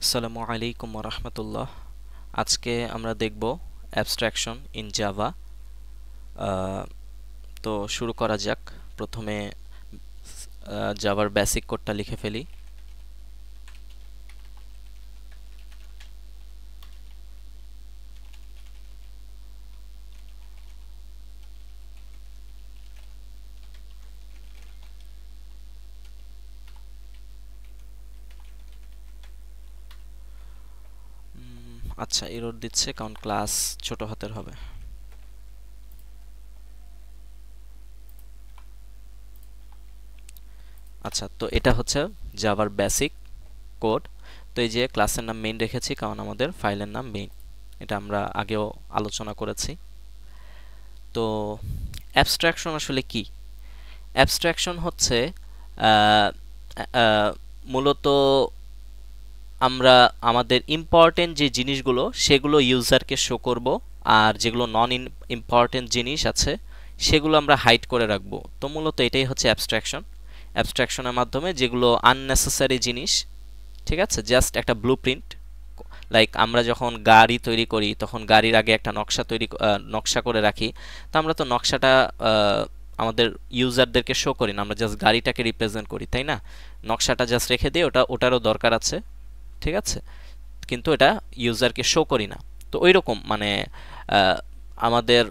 আসসালামু আলাইকুম রহমতুল্লাহ। আজকে আমরা দেখব অ্যাবস্ট্রাকশন ইন জাভা। তো শুরু করা যাক। প্রথমে জাভার বেসিক কোডটা লিখে ফেলি। আচ্ছা, এরর দিচ্ছে কারণ ক্লাস ছোট হাতের হবে। আচ্ছা, তো এটা হচ্ছে জাভার বেসিক কোড। তো এই যে ক্লাসের নাম মেইন রেখেছি কারণ আমাদের ফাইলের নাম মেইন, এটা আমরা আগেও আলোচনা করেছি। তো অ্যাবস্ট্রাকশন আসলে কি? অ্যাবস্ট্রাকশন হচ্ছে আহ, আহ, মূলত আমরা আমাদের ইম্পর্টেন্ট যে জিনিসগুলো সেগুলো ইউজারকে শো করব, আর যেগুলো নন ইম্পর্টেন্ট জিনিস আছে সেগুলো আমরা হাইড করে রাখবো। তো মূলত এটাই হচ্ছে অ্যাবস্ট্রাকশন। অ্যাবস্ট্রাকশনের মাধ্যমে যেগুলো আননেসেসারি জিনিস, ঠিক আছে, জাস্ট একটা ব্লুপ্রিন্ট। লাইক আমরা যখন গাড়ি তৈরি করি তখন গাড়ির আগে একটা নকশা করে রাখি। তো আমরা তো নকশাটা আমাদের ইউজারদেরকে শো করি না, আমরা জাস্ট গাড়িটাকে রিপ্রেজেন্ট করি, তাই না? নকশাটা জাস্ট রেখে দিই, ওটারও দরকার আছে, ঠিক আছে, কিন্তু এটা ইউজারকে শো করি না। তো ওই রকম মানে আমাদের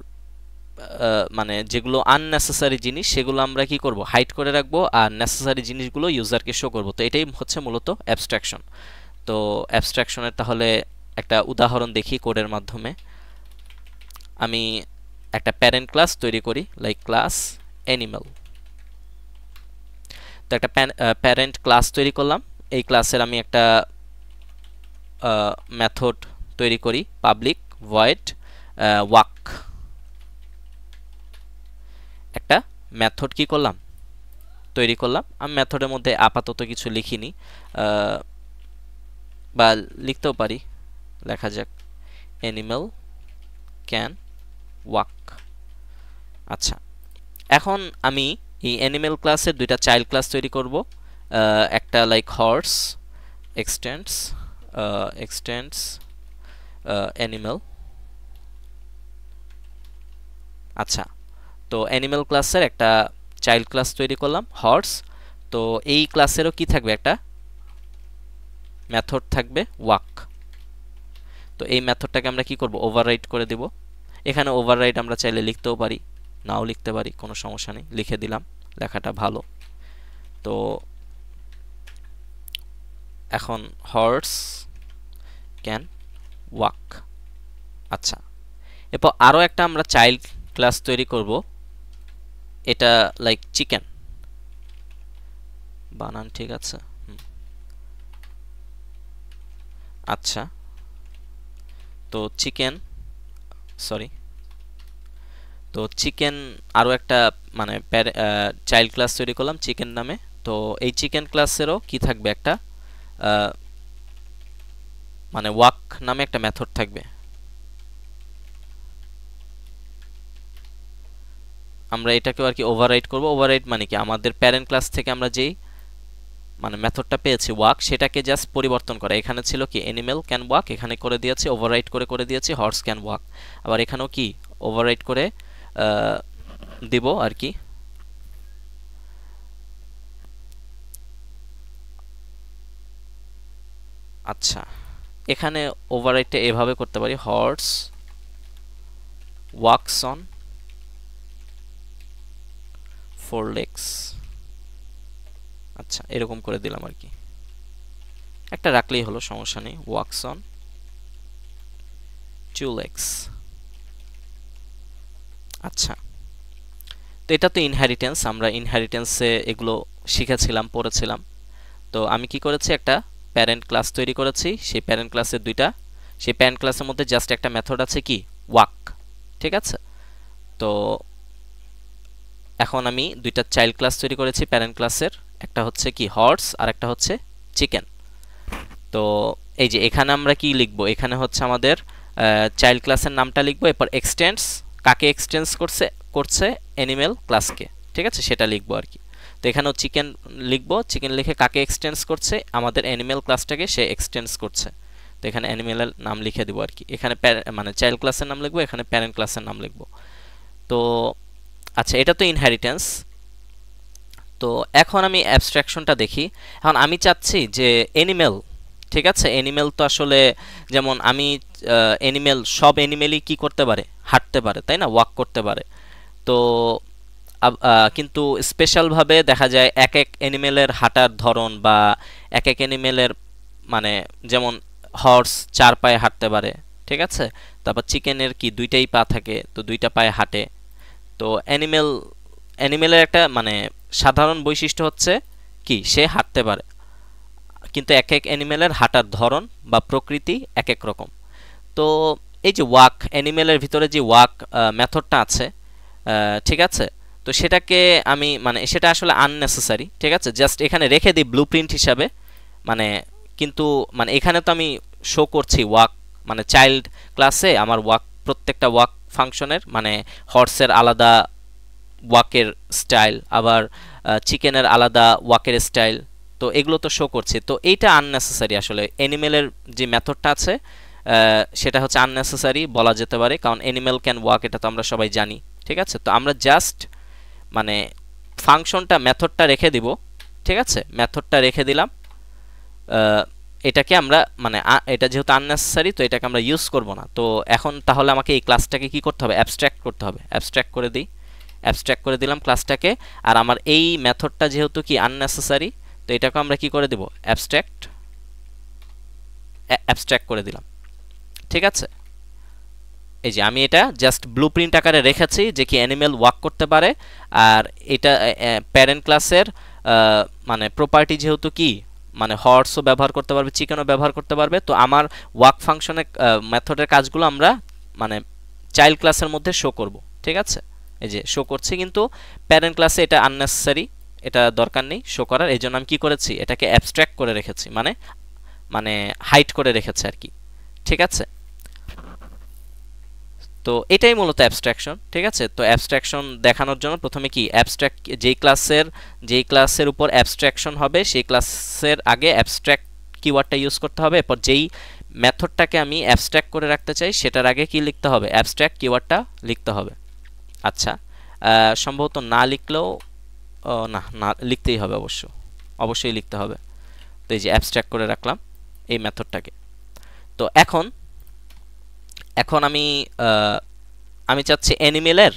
মানে যেগুলো আননেসেসারি জিনিস সেগুলো আমরা কি করব, হাইড করে রাখবো, আর নেসেসারি জিনিসগুলো ইউজারকে শো করব। তো এটাই হচ্ছে মূলত অ্যাবস্ট্রাকশন। তো অ্যাবস্ট্রাকশনের তাহলে একটা উদাহরণ দেখি কোডের মাধ্যমে। আমি একটা প্যারেন্ট ক্লাস তৈরি করি, লাইক ক্লাস অ্যানিমাল। তো একটা প্যারেন্ট ক্লাস তৈরি করলাম। এই ক্লাসের আমি একটা মেথড তৈরি করি, পাবলিক ভয়েড ওয়াক। একটা মেথড কি করলাম, তৈরি করলাম। আমি মেথডের মধ্যে আপাতত কিছু লিখিনি, বা লিখতেও পারি। লেখা যাক অ্যানিমাল ক্যান ওয়াক। আচ্ছা, এখন আমি এই অ্যানিমাল ক্লাসের দুইটা চাইল্ড ক্লাস তৈরি করব। একটা লাইক হর্স এক্সটেন্ডস অ্যানিমাল। আচ্ছা, তো অ্যানিমাল ক্লাসের একটা চাইল্ড ক্লাস তৈরি করলাম হর্স। তো এই ক্লাসেরও কি থাকবে, একটা মেথড থাকবে ওয়াক। তো এই মেথডটাকে আমরা কি করব, ওভাররাইট করে দেব। এখানে ওভাররাইট আমরা চাইলে লিখতেও পারি, নাও লিখতে পারি, কোনো সমস্যা নেই, লিখে দিলাম, লেখাটা ভালো। তো এখন হর্স ক্যান ওয়াক। আচ্ছা, এরপর আরও একটা আমরা চাইল্ড ক্লাস তৈরি করব, এটা লাইক চিকেন। বানান ঠিক আছে? আচ্ছা, তো চিকেন, সরি, তো চিকেন আরও একটা মানে চাইল্ড ক্লাস তৈরি করলাম চিকেন নামে। তো এই চিকেন ক্লাসেরও কি থাকবে, একটা মানে ওয়াক নামে একটা মেথড থাকবে। আমরা এটাকেও আর কি ওভাররাইট করব। ওভাররাইট মানে কি, আমাদের প্যারেন্ট ক্লাস থেকে আমরা যেই মানে মেথডটা পেয়েছি ওয়াক, সেটাকে জাস্ট পরিবর্তন করা। এখানে ছিল কি অ্যানিমেল ক্যান ওয়াক, এখানে করে দিয়েছি ওভাররাইট করে দিয়েছি হর্স ক্যান ওয়াক। আবার এখানেও কি ওভাররাইট করে দিব আর কি। আচ্ছা, এখানে ওভাররাইটটা এভাবে করতে পারি, horse walks on four legs. আচ্ছা, এরকম করে দিলাম আর কি, একটা রাখলেই হলো, সমস্যা নেই। Walks on two legs. আচ্ছা, তো এটা তো ইনহেরিটেন্স, আমরা ইনহেরিটেন্সে এগুলো শিখেছিলাম, পড়েছিলাম। তো আমি কি করেছি, একটা প্যারেন্ট ক্লাস তৈরি করেছি। সেই প্যারেন্ট ক্লাসের সেই প্যারেন্ট ক্লাসের মধ্যে জাস্ট একটা মেথড আছে কি ওয়াক, ঠিক আছে। তো এখন আমি দুইটা চাইল্ড ক্লাস তৈরি করেছি প্যারেন্ট ক্লাসের, একটা হচ্ছে কি হর্স আর একটা হচ্ছে চিকেন। তো এই যে এখানে আমরা কি লিখব, এখানে হচ্ছে আমাদের চাইল্ড ক্লাসের নামটা লিখবো, এরপর এক্সটেন্ডস, কাকে এক্সটেন্স করছে, অ্যানিমেল ক্লাসকে, ঠিক আছে, সেটা লিখবো আর কি। তো এখানেও চিকেন লিখবো, চিকেন লিখে কাকে এক্সটেন্স করছে, আমাদের অ্যানিমেল ক্লাসটাকে সে এক্সটেন্স করছে। তো এখানে অ্যানিমেলের নাম লিখে দিব আর কি, এখানে মানে চাইল্ড ক্লাসের নাম লিখবো, এখানে প্যারেন্ট ক্লাসের নাম লিখবো। তো আচ্ছা, এটা তো ইনহেরিটেন্স। তো এখন আমি অ্যাবস্ট্রাকশনটা দেখি। এখন আমি চাচ্ছি যে অ্যানিমেল, ঠিক আছে, অ্যানিমেল তো আসলে যেমন আমি অ্যানিমেল, সব অ্যানিমেলই কি করতে পারে, হাঁটতে পারে, তাই না, ওয়াক করতে পারে। তো কিন্তু স্পেশালভাবে দেখা যায় এক এক অ্যানিমেলের হাঁটার ধরন বা এক এক অ্যানিমেলের মানে যেমন হর্স 4 পায়ে হাঁটতে পারে, ঠিক আছে। তারপর চিকেনের কি 2টাই পা থাকে, তো 2টা পায়ে হাঁটে। তো অ্যানিমেলের একটা মানে সাধারণ বৈশিষ্ট্য হচ্ছে কি, সে হাঁটতে পারে, কিন্তু এক এক অ্যানিমেলের হাঁটার ধরন বা প্রকৃতি এক এক রকম। তো এই যে ওয়াক, অ্যানিমেলের ভিতরে যে ওয়াক মেথডটা আছে, ঠিক আছে, তো সেটাকে আমি মানে সেটা আসলে আননেসেসারি, ঠিক আছে, জাস্ট এখানে রেখে দিই ব্লুপ্রিন্ট হিসাবে। মানে কিন্তু মানে এখানে তো আমি শো করছি ওয়াক, মানে চাইল্ড ক্লাসে আমার ওয়াক, প্রত্যেকটা ওয়াক ফাংশনের মানে হর্সের আলাদা ওয়াকের স্টাইল, আবার চিকেনের আলাদা ওয়াকের স্টাইল, তো এগুলো তো শো করছে। তো এইটা আননেসেসারি, আসলে অ্যানিমেলের যে মেথডটা আছে সেটা হচ্ছে আননেসেসারি বলা যেতে পারে, কারণ অ্যানিমেল ক্যান ওয়াক, এটা তো আমরা সবাই জানি, ঠিক আছে। তো আমরা জাস্ট মানে ফাংশনটা, মেথডটা রেখে দিব, ঠিক আছে, মেথডটা রেখে দিলাম। এটাকে আমরা মানে এটা যেহেতু আননেসেসারি, তো এটাকে আমরা ইউজ করব না। তো এখন তাহলে আমাকে এই ক্লাসটাকে কি করতে হবে, অ্যাবস্ট্রাক্ট করতে হবে। অ্যাবস্ট্রাক্ট করে দিই, অ্যাবস্ট্রাক্ট করে দিলাম ক্লাসটাকে। আর আমার এই মেথডটা যেহেতু কি আননেসেসারি, তো এটাকে আমরা কি করে দেব, অ্যাবস্ট্রাক্ট করে দিলাম, ঠিক আছে। এই যে আমি এটা জাস্ট ব্লুপ্রিন্ট আকারে রেখেছি যে কি অ্যানিমেল ওয়াক করতে পারে। আর এটা প্যারেন্ট ক্লাসের মানে প্রপার্টি যেহেতু কি মানে হর্সও ব্যবহার করতে পারবে, চিকেনও ব্যবহার করতে পারবে। তো আমার ওয়াক ফাংশনের মেথডের কাজগুলো আমরা মানে চাইল্ড ক্লাসের মধ্যে শো করব, ঠিক আছে। এই যে শো করছি, কিন্তু প্যারেন্ট ক্লাসে এটা আননেসেসারি, এটা দরকার নেই শো করার। এই জন্য আমি কি করেছি, এটাকে অ্যাবস্ট্রাক্ট করে রেখেছি, মানে মানে হাইড করে রেখেছি আর কি, ঠিক আছে। তো এটাই মূলত অ্যাবস্ট্রাকশন, ঠিক আছে। তো অ্যাবস্ট্রাকশন দেখানোর জন্য প্রথমে কি অ্যাবস্ট্রাক্ট, যেই ক্লাসের উপর অ্যাবস্ট্রাকশন হবে সেই ক্লাসের আগে অ্যাবস্ট্রাক্ট কিওয়ার্ডটা ইউজ করতে হবে। এরপর যেই মেথডটাকে আমি অ্যাবস্ট্রাক্ট করে রাখতে চাই সেটার আগে কি লিখতে হবে, অ্যাবস্ট্রাক্ট কিওয়ার্ডটা লিখতে হবে। আচ্ছা, সম্ভবত না লিখলেও না, না লিখতেই হবে, অবশ্যই লিখতে হবে। তো এই যে অ্যাবস্ট্রাক্ট করে রাখলাম এই মেথডটাকে। তো এখন আমি চাচ্ছি অ্যানিমেলের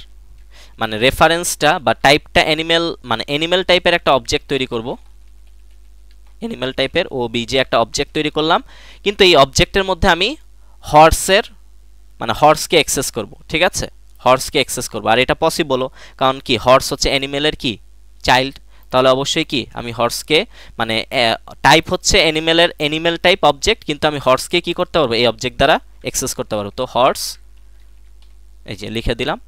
মানে রেফারেন্সটা বা টাইপটা অ্যানিমেল, মানে অ্যানিমেল টাইপের একটা অবজেক্ট তৈরি করব। অ্যানিমেল টাইপের ওবিজে একটা অবজেক্ট তৈরি করলাম, কিন্তু এই অবজেক্টের মধ্যে আমি হর্সের মানে হর্সকে অ্যাক্সেস করব, ঠিক আছে, হর্সকে অ্যাক্সেস করব। আর এটা পসিবলও, কারণ কি হর্স হচ্ছে অ্যানিমেলের কি চাইল্ড, তাহলে অবশ্যই কি আমি হর্সকে মানে টাইপ হচ্ছে অ্যানিমেলের অ্যানিমেল টাইপ অবজেক্ট, কিন্তু আমি হর্সকে কি করতে পারবো, এই অবজেক্ট দ্বারা অ্যাক্সেস করতে পারবো। তো হর্স, এই যে লিখে দিলাম।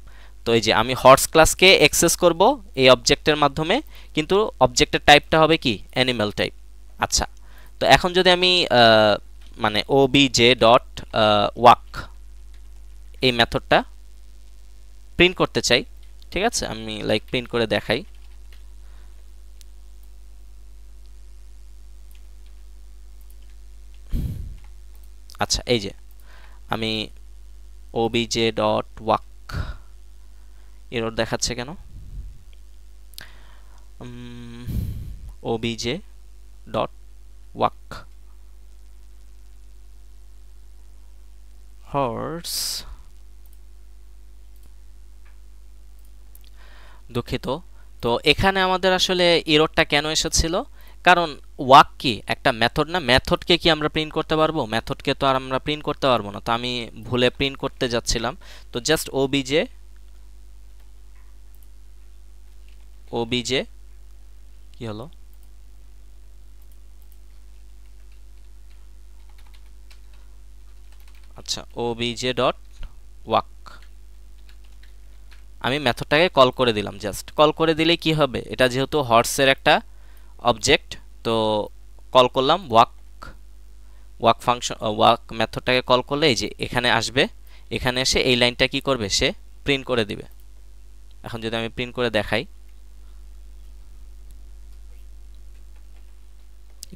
তো এই যে আমি হর্স ক্লাসকে অ্যাক্সেস করব এই অবজেক্টের মাধ্যমে, কিন্তু অবজেক্টের টাইপটা হবে কি অ্যানিমেল টাইপ। আচ্ছা, তো এখন যদি আমি মানে obj ডট ওয়াক এই মেথডটা প্রিন্ট করতে চাই, ঠিক আছে, আমি লাইক প্রিন্ট করে দেখাই। আচ্ছা, এই যে আমি obj ডট ওয়াক, এরর দেখাচ্ছে কেন, obj ডট ওয়াক হর্স, দুঃখিত। তো এখানে আমাদের আসলে এররটা কেন এসেছিল, কারণ ওয়াক কি একটা মেথড না, মেথডকে কি আমরা প্রিন্ট করতে পারবো, মেথডকে তো আর আমরা প্রিন্ট করতে পারবো না। তো আমি ভুলে প্রিন্ট করতে যাচ্ছিলাম। তো জাস্ট obj কি হলো, আচ্ছা, obj ডট ওয়াক আমি মেথডটাকে কল করে দিলাম। জাস্ট কল করে দিলেই কি হবে, এটা যেহেতু হর্সের একটা অবজেক্ট, তো কল করলাম ওয়াক ফাংশন, ওয়াক মেথডটাকে কল করলে এই যে এখানে আসবে, এখানে এসে এই লাইনটা কি করবে, সে প্রিন্ট করে দিবে। এখন যদি আমি প্রিন্ট করে দেখাই,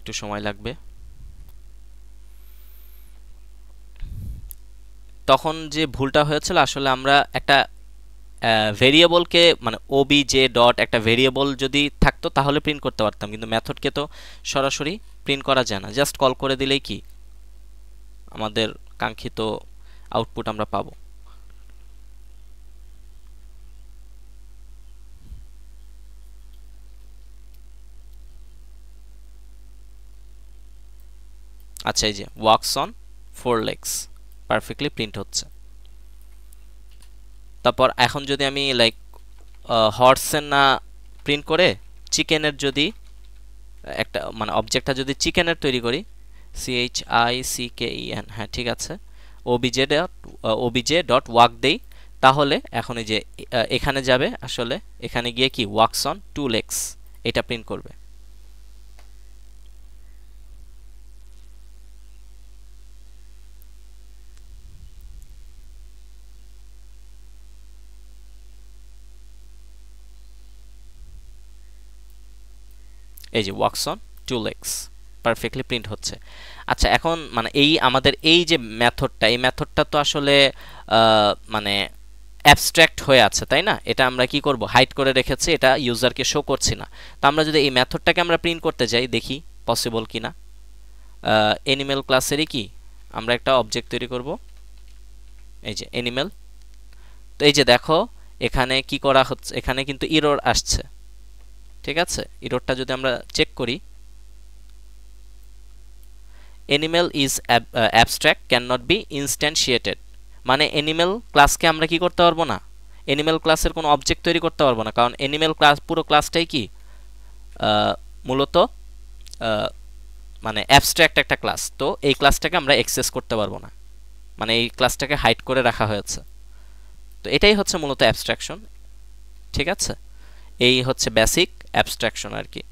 একটু সময় লাগবে। তখন যে ভুলটা হয়েছিল আসলে আমরা একটা ভেরিয়েবলকে মানে ওবিজে ডট একটা ভেরিয়েবল যদি থাকতো তাহলে প্রিন্ট করতে পারতাম, কিন্তু মেথডকে তো সরাসরি প্রিন্ট করা যায় না, জাস্ট কল করে দিলেই কি আমাদের কাঙ্ক্ষিত আউটপুট আমরা পাবো। আচ্ছা, এই যে walks on 4 legs perfectly print হচ্ছে। তারপর এখন যদি আমি লাইক হর্সের না প্রিন্ট করে চিকেনের যদি একটা মানে অবজেক্টটা যদি চিকেনের তৈরি করি, CHICKEN, হ্যাঁ ঠিক আছে, obj ডট ওয়াক দেই, তাহলে এখন এই যে এখানে যাবে, আসলে এখানে গিয়ে কি ওয়াকস অন 2 legs এটা প্রিন্ট করবে। এই যে walks on 2 legs perfectly print হচ্ছে। আচ্ছা, এখন মানে এই আমাদের এই যে মেথডটা, এই মেথডটা তো আসলে মানে অ্যাবস্ট্রাক্ট হয়ে আছে, তাই না? এটা আমরা কি করব, হাইড করে রেখেছি, এটা ইউজারকে শো করছি না। তো আমরা যদি এই মেথডটাকে আমরা প্রিন্ট করতে যাই, দেখি পসিবল কিনা। অ্যানিমেল ক্লাসেরই কি আমরা একটা অবজেক্ট তৈরি করব, এই যে অ্যানিমেল। তো এই যে দেখো এখানে কি করা হচ্ছে, এখানে কিন্তু এরর আসছে, ঠিক আছে? এররটা যদি আমরা চেক করি, animal is abstract can not be instantiated, মানে অ্যানিমেল ক্লাসকে আমরা কি করতে পারবো না, অ্যানিমেল ক্লাসের কোনো অবজেক্ট তৈরি করতে পারবো না, কারণ অ্যানিমেল ক্লাস পুরো ক্লাসটাই কি মূলত মানে অ্যাবস্ট্রাক্ট একটা ক্লাস। তো এই ক্লাসটাকে আমরা অ্যাক্সেস করতে পারবো না, মানে এই ক্লাসটাকে হাইড করে রাখা হয়েছে। তো এটাই হচ্ছে মূলত অ্যাবস্ট্রাকশন, ঠিক আছে? এই হচ্ছে বেসিক অ্যাবস্ট্রাকশন আর কি।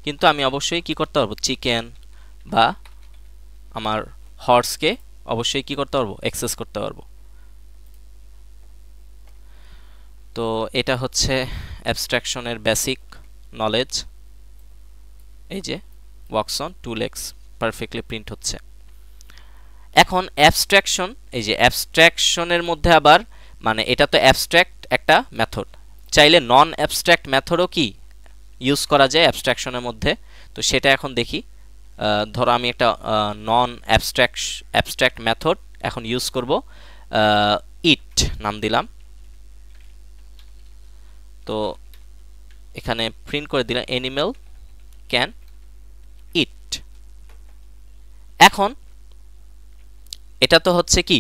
কিন্তু আমি অবশ্যই কি করতে পারবো, চিকেন বা আমার হর্সকে অবশ্যই কি করতে পারবো, অ্যাক্সেস করতে পারবো। তো এটা হচ্ছে অ্যাবস্ট্রাকশনের বেসিক নলেজ। এই যে walks on 2 legs perfectly print হচ্ছে। এখন অ্যাবস্ট্রাকশন, এই যে অ্যাবস্ট্রাকশনের মধ্যে আবার মানে এটা তো অ্যাবস্ট্রাক্ট একটা মেথড, চাইলে নন অ্যাবস্ট্রাক্ট মেথডও কি ইউজ করা যায় অ্যাবস্ট্রাকশনের মধ্যে। তো সেটা এখন দেখি। ধরো আমি একটা নন অ্যাবস্ট্রাক্ট মেথড এখন ইউজ করব, ইট নাম দিলাম। তো এখানে প্রিন্ট করে দিলাম অ্যানিমেল ক্যান ইট। এখন এটা তো হচ্ছে কি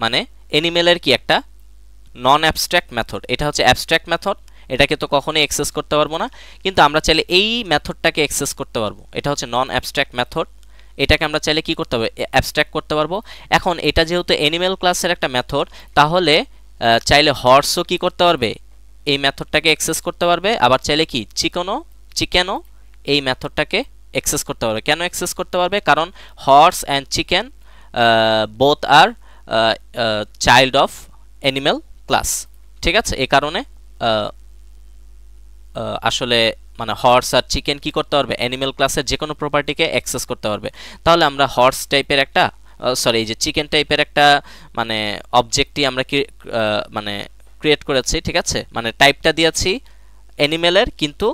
মানে অ্যানিমেলের কি একটা নন অ্যাবস্ট্রাক্ট মেথড, এটা হচ্ছে অ্যাবস্ট্রাক্ট মেথড, এটাকে তো কখনোই অ্যাক্সেস করতে পারবো না। কিন্তু আমরা চাইলে এই মেথডটাকে অ্যাক্সেস করতে পারবো, এটা হচ্ছে নন অ্যাবস্ট্রাক্ট মেথড, এটাকে আমরা চাইলে কি করতে হবে, অ্যাবস্ট্রাক্ট করতে পারবো। এখন এটা যেহেতু অ্যানিমেল ক্লাসের একটা মেথড, তাহলে চাইলে হর্সও কি করতে পারবে, এই মেথডটাকে অ্যাক্সেস করতে পারবে। আবার চাইলে কি চিকেনও এই মেথডটাকে অ্যাক্সেস করতে পারবে। কেন অ্যাক্সেস করতে পারবে? কারণ হর্স অ্যান্ড চিকেন বোথ আর চাইল্ড অফ অ্যানিমেল ক্লাস, ঠিক আছে? এই কারণে আসলে মানে হর্স আর চিকেন কি করতে পারবে, অ্যানিমেল ক্লাসের যে কোনো প্রপার্টিকে অ্যাক্সেস করতে পারবে। তাহলে আমরা হর্স টাইপের একটা সরি এই যে চিকেন টাইপের একটা মানে অবজেক্টই আমরা কি মানে ক্রিয়েট করেছি, ঠিক আছে? মানে টাইপটা দিয়েছি অ্যানিমেলের, কিন্তু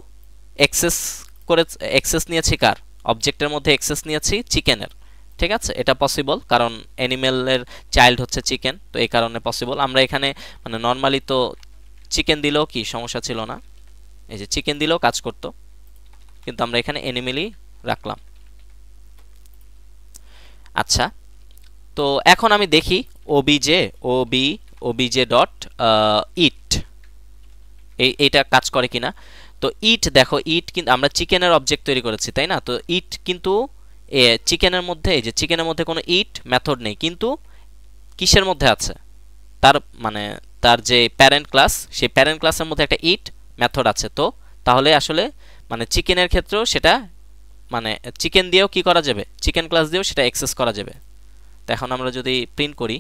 অ্যাক্সেস নিয়েছি কার, অবজেক্টের মধ্যে অ্যাক্সেস নিয়েছি চিকেনের, ঠিক আছে? এটা পসিবল কারণ অ্যানিমেলের চাইল্ড হচ্ছে চিকেন, তো এই কারণে পসিবল। আমরা এখানে মানে নর্মালি তো চিকেন দিলেও কি সমস্যা ছিল না, এই যে চিকেন দিলেও কাজ করতো, কিন্তু আমরা এখানে অ্যানিমেলই রাখলাম। আচ্ছা, তো এখন আমি দেখি ওবিজে ডট ইট এইটা কাজ করে কিনা। তো ইট দেখো, ইট কিন্তু আমরা চিকেনের অবজেক্ট তৈরি করেছি, তাই না? তো ইট কিন্তু চিকেনের মধ্যে, এই যে চিকেনের মধ্যে কোনো ইট মেথড নেই, কিন্তু কিসের মধ্যে আছে, তার মানে তার যে প্যারেন্ট ক্লাস, সেই প্যারেন্ট ক্লাসের মধ্যে একটা ইট মেথড আছে। তো তাহলে আসলে মানে চিকেনের ক্ষেত্রেও সেটা মানে চিকেন দিয়েও কি করা যাবে, চিকেন ক্লাস দিয়েও সেটা অ্যাক্সেস করা যাবে। তো এখন আমরা যদি প্রিন্ট করি,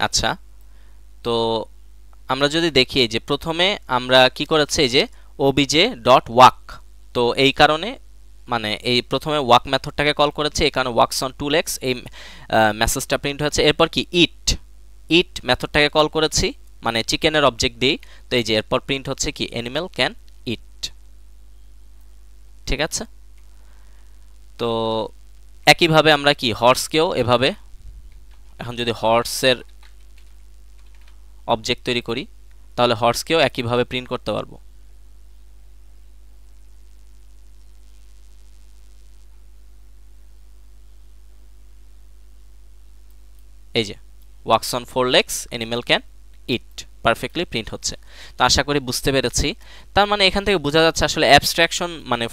আচ্ছা, তো আমরা যদি দেখি যে প্রথমে আমরা কি করেছি, এই যে ওবিজে ডট ওয়াক, তো এই কারণে মানে এই প্রথমে ওয়াক মেথডটাকে কল করেছি, এই কারণে ওয়াকস অন টুল এক্স এই মেসেজটা প্রিন্ট হয়েছে। এরপর কি ইট, ইট মেথডটাকে কল করেছি মানে চিকেনের অবজেক্ট দিই, তো এই যে এরপর প্রিন্ট হচ্ছে কি অ্যানিমেল ক্যান ইট। ঠিক আছে, তো একইভাবে আমরা কি হর্সকেও এভাবে, এখন যদি হর্সের অবজেক্ট তৈরি করি তাহলে হর্সকেও একইভাবে প্রিন্ট করতে পারবো। এই যে wax on four legs animal can it perfectly print হচ্ছে। তো আশা করি বুঝতে পেরেছি। তার মানে এখান থেকে বোঝা যাচ্ছে আসলে অ্যাবস্ট্রাকশন মানে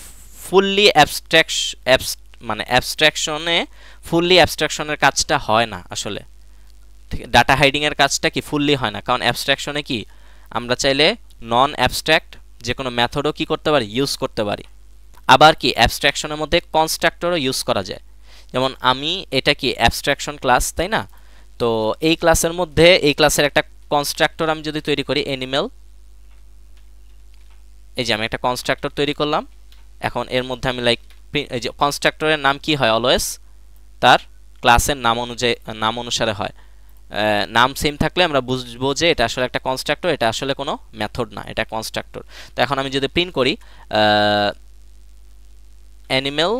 ফুললি অ্যাবস্ট্রাকশনে ফুললি অ্যাবস্ট্রাকশনের কাজটা হয় না আসলে, ডাটা হাইডিং এর কাজটা কি ফুললি হয় না, কারণ অ্যাবস্ট্রাকশনে কি আমরা চাইলে নন অ্যাবস্ট্রাক্ট যে কোনো মেথডও কি করতে পারি, ইউজ করতে পারি। আবার কি অ্যাবস্ট্রাকশনের মধ্যে কনস্ট্রাক্টরও ইউজ করা যায়। যেমন আমি এটা কি অ্যাবস্ট্রাকশন ক্লাস, তাই না? তো এই ক্লাসের মধ্যে এই ক্লাসের একটা কনস্ট্রাক্টর আমি যদি তৈরি করি অ্যানিমেল, এই যে আমি একটা কনস্ট্রাক্টর তৈরি করলাম। এখন এর মধ্যে আমি লাইক এই যে কনস্ট্রাক্টরের নাম কি হয়, অলওয়েজ তার ক্লাসের নাম অনুযায়ী নাম অনুসারে হয়। নাম সেম থাকলে আমরা বুঝবো যে এটা আসলে একটা কনস্ট্রাক্টর, এটা আসলে কোনো মেথড না, এটা কনস্ট্রাক্টর। তো এখন আমি যদি প্রিন্ট করি animal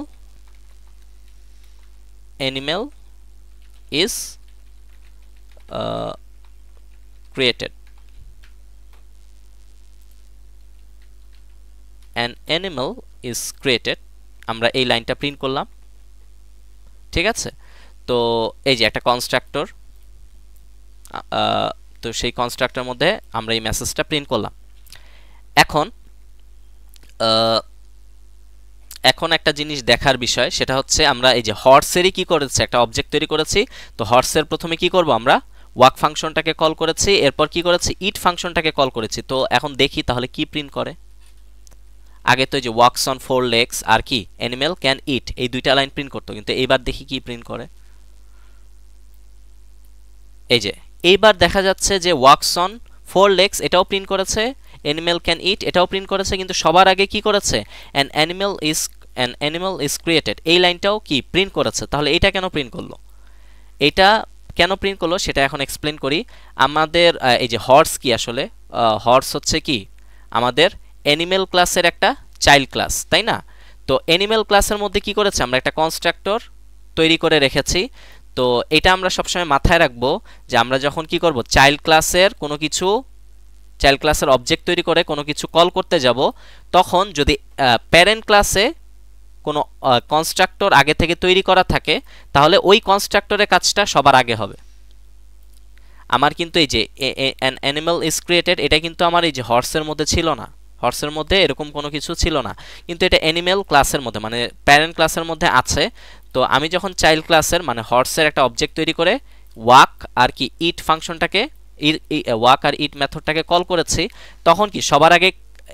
animal is created, an animal is created, আমরা এই লাইনটা প্রিন্ট করলাম। ঠিক আছে, তো এই যে একটা কনস্ট্রাক্টর, তো সেই কনস্ট্রাক্টরের মধ্যে আমরা এই মেসেজটা প্রিন্ট করলাম। এখন এখন একটা জিনিস দেখার বিষয়, সেটা হচ্ছে আমরা এই যে হর্সেরই কি করেছি, একটা অবজেক্ট তৈরি করেছি। তো হর্সের প্রথমে কি করব, আমরা ওয়াক ফাংশনটাকে কল করেছি, এরপর কি করেছি, ইট ফাংশনটাকে কল করেছি। তো এখন দেখি তাহলে কি প্রিন্ট করে। আগে তো এই যে ওয়াকস অন ফোর লেগস আর কি অ্যানিমেল ক্যান ইট এই দুইটা লাইন প্রিন্ট করতো, কিন্তু এইবার দেখি কি প্রিন্ট করে। এই যে এইবার দেখা যাচ্ছে যে ওয়াকস অন ফোর লেগস এটাও প্রিন্ট করেছে, অ্যানিমেল ক্যান ইট এটাও প্রিন্ট করেছে, কিন্তু সবার আগে কি করেছে, অ্যান অ্যানিমেল ইজ ক্রিয়েটেড এই লাইনটাও কি প্রিন্ট করেছে। তাহলে এটা কেন প্রিন্ট করলো, এটা কেন প্রিন্ট করলো সেটা এখন এক্সপ্লেন করি। আমাদের এই যে হর্স কি আসলে, হর্স হচ্ছে কি আমাদের অ্যানিমেল ক্লাসের একটা চাইল্ড ক্লাস, তাই না? তো অ্যানিমেল ক্লাসের মধ্যে কি করেছে, আমরা একটা কনস্ট্রাক্টর তৈরি করে রেখেছি। তো এটা আমরা সবসময় মাথায় রাখবো যে আমরা যখন কি করব, চাইল্ড ক্লাসের কোনো কিছু, চাইল্ড ক্লাসের অবজেক্ট তৈরি করে কোনো কিছু কল করতে যাব, তখন যদি প্যারেন্ট ক্লাসে কোনো কনস্ট্রাক্টর আগে থেকে তৈরি করা থাকে, তাহলে ওই কনস্ট্রাক্টরের কাজটা সবার আগে হবে। আমার কিন্তু এই যে অ্যান অ্যানিমাল ইজ ক্রিয়েটেড এটা কিন্তু আমার এই যে হর্সের মধ্যে ছিল না, হর্সের মধ্যে এরকম কোনো কিছু ছিল না, কিন্তু এটা অ্যানিমেল ক্লাসের মধ্যে মানে প্যারেন্ট ক্লাসের মধ্যে আছে। তো আমি যখন চাইল্ড ক্লাসের মানে হর্সের একটা অবজেক্ট তৈরি করে ওয়াক আর কি ইট ফাংশনটাকে ওয়াক আর ইট মেথডটাকে কল করেছি, তখন কি সবার আগে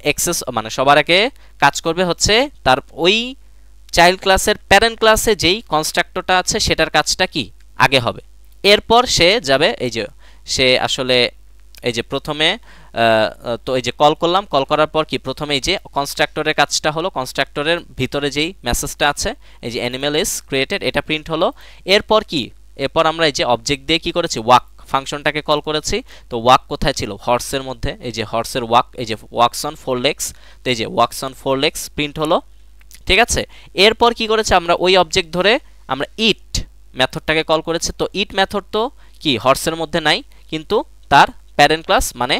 অ্যাক্সেস মানে সবার আগে কাজ করবে হচ্ছে তার ওই চাইল্ড ক্লাসের প্যারেন্ট ক্লাসে যেই কনস্ট্রাক্টরটা আছে সেটার কাজটা কি আগে হবে। এরপর সে যাবে এই যে সে আসলে এই যে প্রথমে তো এই যে কল করলাম, কল করার পর কি প্রথমে এই যে কনস্ট্রাক্টরের কাজটা হলো, কনস্ট্রাক্টরের ভিতরে যেই মেসেজটা আছে এই যে অ্যানিমেল ইজ ক্রিয়েটেড এটা প্রিন্ট হলো। এরপর কি, এরপর আমরা এই যে অবজেক্ট দিয়ে কি করেছি, ওয়াক ফাংশনটাকে কল করেছি। তো ওয়াক কোথায় ছিল, হর্সের মধ্যে, এই যে হর্সের ওয়াক, এই যে ওয়াকস অন ফোর লেগস, তো এই যে walks on four legs print হলো। ঠিক আছে, এরপর কি করেছে, আমরা ওই অবজেক্ট ধরে আমরা ইট মেথডটাকে কল করেছে। তো ইট মেথড তো কি হর্সের মধ্যে নাই, কিন্তু তার প্যারেন্ট ক্লাস মানে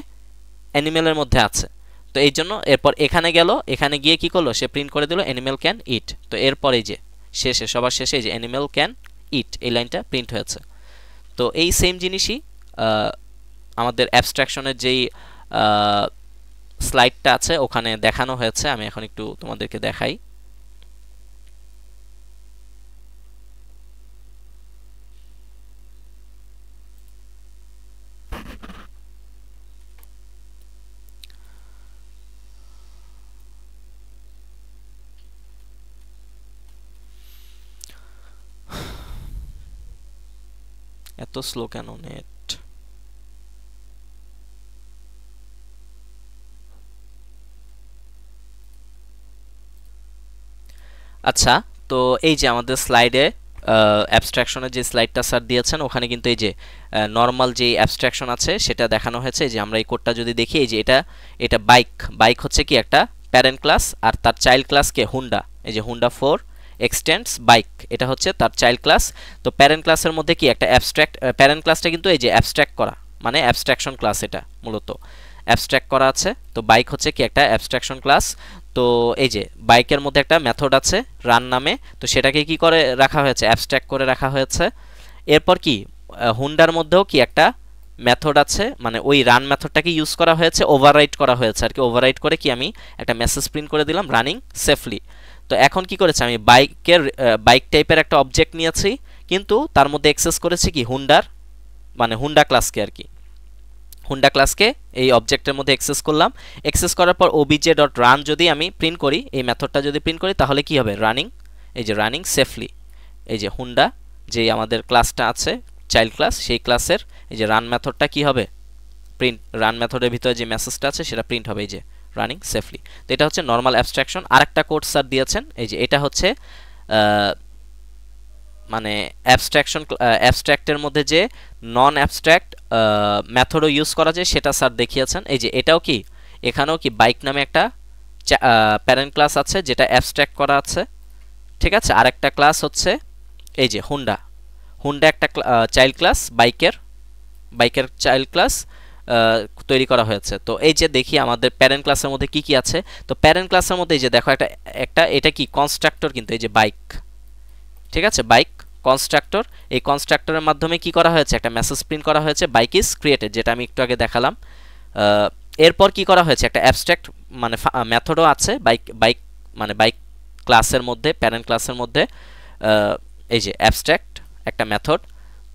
অ্যানিমেলের মধ্যে আছে। তো এই জন্য এরপর এখানে গেল, এখানে গিয়ে কি করলো, সে প্রিন্ট করে দিল অ্যানিমেল ক্যান ইট। তো এরপর এই যে শেষে সবার শেষে এই যে অ্যানিমেল ক্যান ইট এই লাইনটা প্রিন্ট হয়েছে। তো এই সেম জিনিসই আমাদের অ্যাবস্ট্রাকশনের যেই স্লাইডটা আছে ওখানে দেখানো হয়েছে। আমি এখন একটু তোমাদেরকে দেখাই। এত স্লো কেন নেট? আচ্ছা, তো এই যে আমাদের স্লাইডে অ্যাবস্ট্রাকশনের যে স্লাইডটা স্যার দিয়েছেন ওখানে কিন্তু এই যে নর্মাল যে অ্যাবস্ট্রাকশন আছে সেটা দেখানো হয়েছে। যে আমরা এই কোডটা যদি দেখি, এই যে এটা বাইক, বাইক হচ্ছে কি একটা প্যারেন্ট ক্লাস, আর তার চাইল্ড ক্লাস কে হুন্ডা, এই যে হুন্ডা 4 এক্সটেন্ডস বাইক, এটা হচ্ছে তার চাইল্ড ক্লাস। তো প্যারেন্ট ক্লাসের মধ্যে কি একটা অ্যাবস্ট্রাক্ট, প্যারেন্ট ক্লাসটা কিন্তু এই যে অ্যাবস্ট্রাক্ট করা, মানে অ্যাবস্ট্রাকশন ক্লাস, এটা মূলত অ্যাবস্ট্রাক্ট করা আছে। তো বাইক হচ্ছে কি একটা অ্যাবস্ট্রাকশন ক্লাস। তো এই যে বাইকের মধ্যে একটা মেথড আছে রান নামে, তো সেটাকে কি করে রাখা হয়েছে, অ্যাবস্ট্রাক্ট করে রাখা হয়েছে। এরপর কি হুন্ডার মধ্যেও কি একটা মেথড আছে, মানে ওই রান মেথডটাকে ইউজ করা হয়েছে, ওভাররাইট করা হয়েছে আর কি। ওভাররাইট করে কি আমি একটা মেসেজ প্রিন্ট করে দিলাম রানিং সেফলি। তো এখন কি করেছে, আমি বাইক টাইপের একটা অবজেক্ট নিয়েছি, কিন্তু তার মধ্যে অ্যাক্সেস করেছি কি হুন্ডার, মানে হুন্ডা ক্লাসকে আর কি। হুন্ডা ক্লাসকে এই অবজেক্টের মধ্যে অ্যাক্সেস করলাম। অ্যাক্সেস করার পর obj.run যদি আমি প্রিন্ট করি, এই মেথডটা যদি প্রিন্ট করি, তাহলে কি হবে, রানিং, এই যে রানিং সেফলি, এই যে হুন্ডা যে আমাদের ক্লাসটা আছে চাইল্ড ক্লাস, সেই ক্লাসের এই যে রান মেথডটা কি হবে, প্রিন্ট, রান মেথডের ভিতরে যে মেসেজটা আছে সেটা প্রিন্ট হবে, এই যে রানিং সেফলি। তো এটা হচ্ছে নর্মাল অ্যাবস্ট্রাকশন। আরেকটা কোড স্যার দিয়েছেন, এই যে এটা হচ্ছে মানে অ্যাবস্ট্রাক্টের মধ্যে যে নন অ্যাবস্ট্রাক্ট মেথডও ইউজ করা যায় সেটা স্যার দেখিয়েছেন। এই যে এটাও কি, এখানেও কি বাইক নামে একটা প্যারেন্ট ক্লাস আছে যেটা অ্যাবস্ট্রাক্ট করা আছে, ঠিক আছে। আরেকটা ক্লাস হচ্ছে এই যে হুন্ডা, হুন্ডা একটা চাইল্ড ক্লাস, বাইকের চাইল্ড ক্লাস তৈরি করা হয়েছে। তো এই যে দেখি আমাদের প্যারেন্ট ক্লাসের মধ্যে কি কি আছে। তো প্যারেন্ট ক্লাসের মধ্যে এই যে দেখো একটা এটা কি কনস্ট্রাক্টর, কিন্তু এই যে বাইক, ঠিক আছে, বাইক কনস্ট্রাক্টর। এই কনস্ট্রাক্টরের মাধ্যমে কি করা হয়েছে, একটা মেসেজ প্রিন্ট করা হয়েছে বাইক ইজ ক্রিয়েটেড, যেটা আমি একটু আগে দেখালাম। এরপর কি করা হয়েছে, একটা অ্যাবস্ট্রাক্ট মানে মেথডও আছে বাইক মানে বাইক ক্লাসের মধ্যে, প্যারেন্ট ক্লাসের মধ্যে এই যে অ্যাবস্ট্রাক্ট একটা মেথড।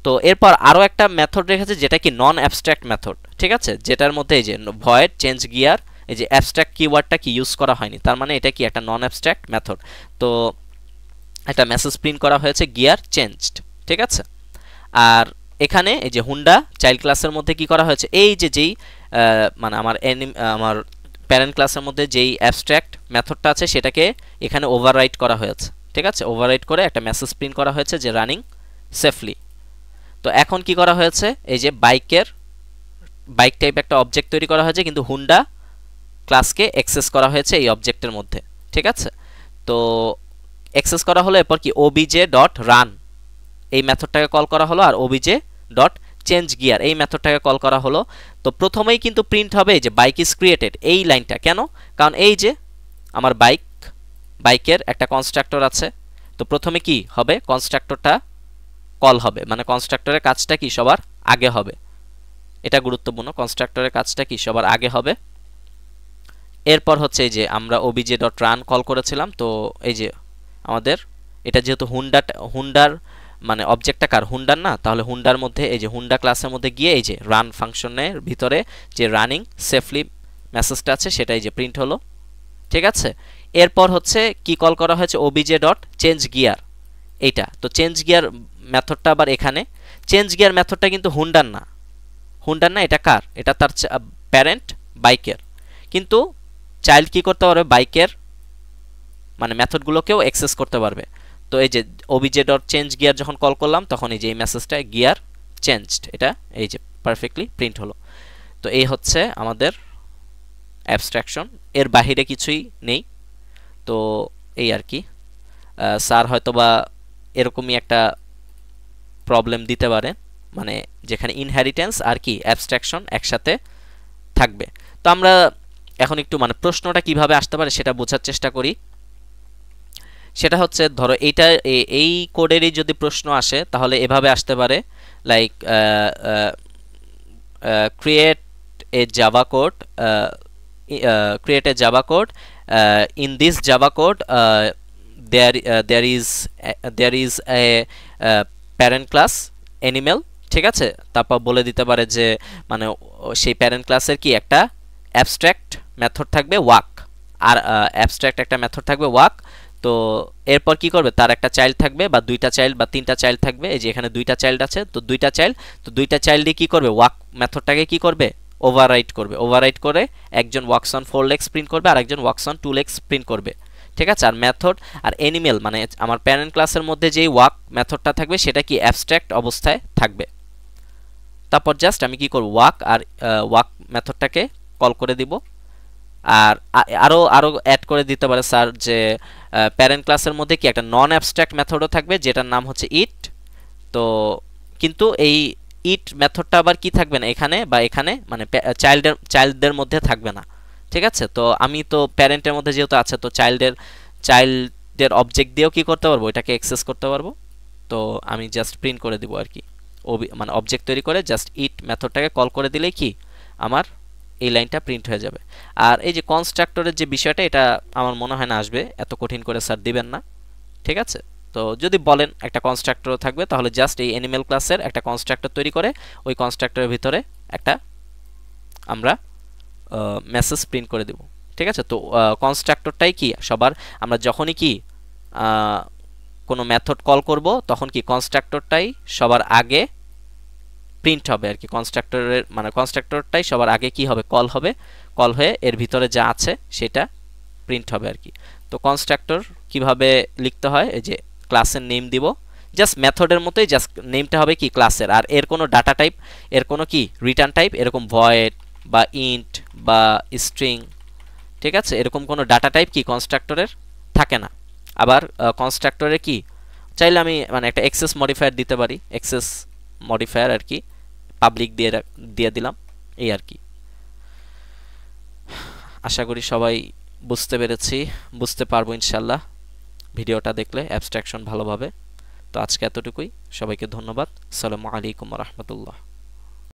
তো এরপর আরও একটা মেথড রেখেছে যেটা কি নন অ্যাবস্ট্রাক্ট মেথড, ঠিক আছে, যেটার মধ্যে এই যে ভয়েড চেঞ্জ গিয়ার, এই যে অ্যাবস্ট্রাক্ট কিওয়ার্ডটা কি ইউজ করা হয়নি, তার মানে এটা কি একটা নন অ্যাবস্ট্রাক্ট মেথড। তো একটা মেসেজ প্রিন্ট করা হয়েছে গিয়ার চেঞ্জড, ঠিক আছে। আর এখানে এই যে হুন্ডা চাইল্ড ক্লাসের মধ্যে কি করা হয়েছে, এই যে যেই মানে আমার প্যারেন্ট ক্লাসের মধ্যে যেই অ্যাবস্ট্রাক্ট মেথডটা আছে সেটাকে এখানে ওভাররাইট করা হয়েছে, ঠিক আছে। ওভাররাইট করে একটা মেসেজ প্রিন্ট করা হয়েছে যে রানিং সেফলি। তো এখন কি করা হয়েছে, এই যে বাইক টাইপ একটা অবজেক্ট তৈরি করা হয়েছে, কিন্তু হুন্ডা ক্লাসকে অ্যাক্সেস করা হয়েছে এই অবজেক্টের মধ্যে, ঠিক আছে। তো অ্যাক্সেস করা হলো, এরপর কি obj.run এই মেথডটাকে কল করা হলো, আর obj.changeGear এই মেথডটাকে কল করা হলো। তো প্রথমেই কিন্তু প্রিন্ট হবে যে বাইক ইজ ক্রিয়েটেড এই লাইনটা, কেন, কারণ এই যে আমার বাইকের একটা কনস্ট্রাক্টর আছে। তো প্রথমে কি হবে, কনস্ট্রাক্টরটা কল হবে, মানে কনস্ট্রাক্টরের কাজটা কি সবার আগে হবে, এটা গুরুত্বপূর্ণ, কনস্ট্রাক্টরের কাজটা কি সবার আগে হবে। এরপর হচ্ছে এই যে আমরা obj.run কল করেছিলাম, তো এই যে আমাদের এটা যেহেতু হুন্ডার মানে অবজেক্টটা কার, হুন্ডার না, তাহলে হুন্ডার মধ্যে এই যে হুন্ডা ক্লাসের মধ্যে গিয়ে এই যে রান ফাংশনের ভিতরে যে রানিং সেফলি মেসেজটা আছে সেটা এই যে প্রিন্ট হলো, ঠিক আছে। এরপর হচ্ছে কি কল করা হয়েছে, obj.changeGear এইটা। তো চেঞ্জ গিয়ার মেথডটা আবার এখানে, চেঞ্জ গিয়ার মেথডটা কিন্তু হুন্ডার না, এটা কার, এটা তার প্যারেন্ট বাইকের, কিন্তু চাইল্ড কি করতে পারবে, বাইকের মানে মেথডগুলোকেও অ্যাক্সেস করতে পারবে। তো এই যে obj.changeGear যখন কল করলাম তখন এই যে এই মেসেজটা গিয়ার চেঞ্জড, এটা এই যে পারফেক্টলি প্রিন্ট হলো। তো এই হচ্ছে আমাদের অ্যাবস্ট্রাকশন, এর বাহিরে কিছুই নেই। তো এই আর কি, স্যার হয়তোবা এরকমই একটা প্রবলেম দিতে পারে, মানে যেখানে ইনহেরিটেন্স আর কি অ্যাবস্ট্রাকশন একসাথে থাকবে। তো আমরা এখন একটু মানে প্রশ্নটা কিভাবে আসতে পারে সেটা বোঝার চেষ্টা করি। সেটা হচ্ছে ধরো এই কোডেরই যদি প্রশ্ন আসে তাহলে এভাবে আসতে পারে, like create a Java code, in this java code there is a parent class animal, ঠিক আছে। তারপর বলে দিতে পারে যে মানে সেই প্যারেন্ট ক্লাসের কি একটা অ্যাবস্ট্রাক্ট মেথড থাকবে ওয়াক, আর অ্যাবস্ট্রাক্ট একটা মেথড থাকবে ওয়াক। তো এরপর কি করবে, তার একটা চাইল্ড থাকবে বা দুইটা চাইল্ড বা তিনটা চাইল্ড থাকবে, এই যে এখানে দুইটা চাইল্ড আছে, তো দুইটা চাইল্ডই কি করবে, ওয়াক মেথডটাকে কি করবে, ওভাররাইট করে একজন ওয়াকস অন 4 legs প্রিন্ট করবে আর একজন ওয়াকস অন 2 legs প্রিন্ট করবে, ঠিক আছে। আর মেথড আর অ্যানিমেল মানে আমার প্যারেন্ট ক্লাসের মধ্যে যেই ওয়াক মেথডটা থাকবে সেটা কি অ্যাবস্ট্রাক্ট অবস্থায় থাকবে। তারপর জাস্ট আমি কি করব, ওয়াক আর ওয়াক মেথডটাকে কল করে দিব। আর আরো আরো অ্যাড করে দিতে পারে স্যার যে প্যারেন্ট ক্লাসের মধ্যে কি একটা নন অ্যাবস্ট্রাক্ট মেথডও থাকবে যেটার নাম হচ্ছে ইট। তো কিন্তু এই ইট মেথডটা আবার কি থাকবে না এখানে বা এখানে, মানে চাইল্ডদের মধ্যে থাকবে না। ঠিক আছে। তো আমি তো প্যারেন্টের মধ্যে যেহেতু আছে, তো চাইল্ডের অবজেক্ট দিয়েও কি করতে পারবো, এটাকে অ্যাক্সেস করতে পারবো। তো আমি জাস্ট প্রিন্ট করে দিব আর কি, মানে অবজেক্ট তৈরি করে জাস্ট ইট মেথডটাকে কল করে দিলেই কি আমার এই লাইনটা প্রিন্ট হয়ে যাবে। আর এই যে কনস্ট্রাক্টরের যে বিষয়টা, এটা আমার মনে হয় না আসবে, এত কঠিন করে স্যার দিবেন না। ঠিক আছে। তো যদি বলেন একটা কনস্ট্রাক্টর থাকবে, তাহলে জাস্ট এই অ্যানিমেল ক্লাসের একটা কনস্ট্রাক্টর তৈরি করে ওই কনস্ট্রাক্টরের ভিতরে একটা আমরা মেসেজ প্রিন্ট করে দেব। ঠিক আছে। তো কনস্ট্রাক্টরটাই কি সবার, আমরা যখনই কি কোনো মেথড কল করব তখন কি কনস্ট্রাক্টরটাই সবার আগে প্রিন্ট হবে আর কি। কনস্ট্রাক্টরের মানে কনস্ট্রাক্টরটাই সবার আগে কি হবে, কল হয়ে এর ভিতরে যা আছে সেটা প্রিন্ট হবে আর কি। তো কনস্ট্রাক্টর কিভাবে লিখতে হয়, এই যে ক্লাসের নেম দিব, জাস্ট মেথডের মতোই, জাস্ট নেমটা হবে কি ক্লাসের, আর এর কোনো ডাটা টাইপ, এর কোনো কি রিটার্ন টাইপ এরকম ভয়েড বা ইন্ট বা স্ট্রিং, ঠিক আছে, এরকম কোনো ডাটা টাইপ কি কনস্ট্রাক্টরের থাকে না। আবার কনস্ট্রাক্টরে কি চাইলে আমি মানে একটা এক্সেস মডিফায়ার দিতে পারি, এক্সেস মডিফায়ার আর কি পাবলিক দিয়ে দিলাম এই আর কি। আশা করি সবাই বুঝতে পারবো ইনশাল্লাহ ভিডিওটা দেখলে অ্যাবস্ট্রাকশন ভালোভাবে। তো আজকে এতটুকুই, সবাইকে ধন্যবাদ। আসসালামু আলাইকুম ওয়া রাহমাতুল্লাহ।